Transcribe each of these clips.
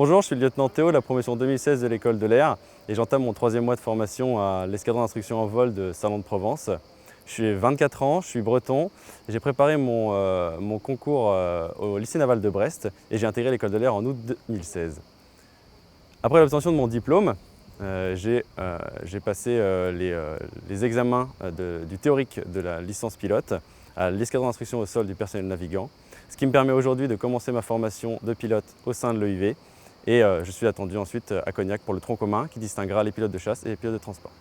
Bonjour, je suis le lieutenant Théo de la promotion 2016 de l'école de l'air et j'entame mon 3e mois de formation à l'escadron d'instruction en vol de Salon-de-Provence. Je suis 24 ans, je suis breton, j'ai préparé mon concours au lycée naval de Brest et j'ai intégré l'école de l'air en août 2016. Après l'obtention de mon diplôme, j'ai passé les examens du théorique de la licence pilote à l'escadron d'instruction au sol du personnel navigant, ce qui me permet aujourd'hui de commencer ma formation de pilote au sein de l'EIV et je suis attendu ensuite à Cognac pour le tronc commun qui distinguera les pilotes de chasse et les pilotes de transport.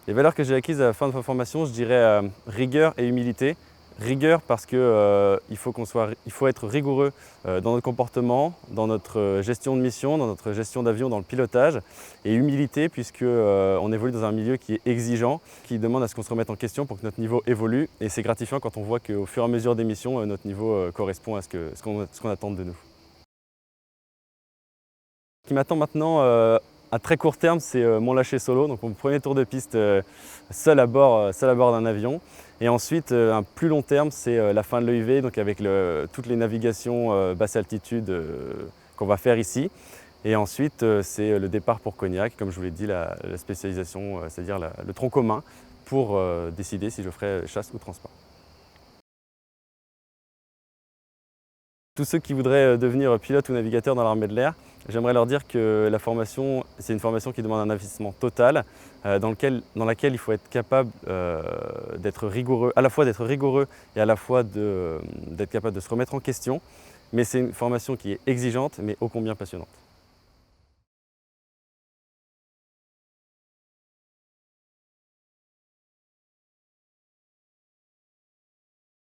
Les valeurs que j'ai acquises à la fin de ma formation, je dirais rigueur et humilité. Rigueur parce qu'il faut être rigoureux dans notre comportement, dans notre gestion de mission, dans notre gestion d'avion, dans le pilotage. Et humilité puisqu'on évolue dans un milieu qui est exigeant, qui demande à ce qu'on se remette en question pour que notre niveau évolue. Et c'est gratifiant quand on voit qu'au fur et à mesure des missions, notre niveau correspond à ce qu'on attend de nous. Ce qui m'attend maintenant à très court terme, c'est mon lâcher solo, donc mon premier tour de piste seul à bord d'un avion. Et ensuite, un plus long terme, c'est la fin de l'EIV, donc avec toutes les navigations basse altitude qu'on va faire ici. Et ensuite, c'est le départ pour Cognac, comme je vous l'ai dit, la spécialisation, c'est-à-dire le tronc commun, pour décider si je ferai chasse ou transport. Tous ceux qui voudraient devenir pilote ou navigateur dans l'armée de l'air, j'aimerais leur dire que la formation, c'est une formation qui demande un investissement total, dans laquelle il faut être capable d'être rigoureux, à la fois d'être rigoureux et à la fois d'être capable de se remettre en question. Mais c'est une formation qui est exigeante, mais ô combien passionnante.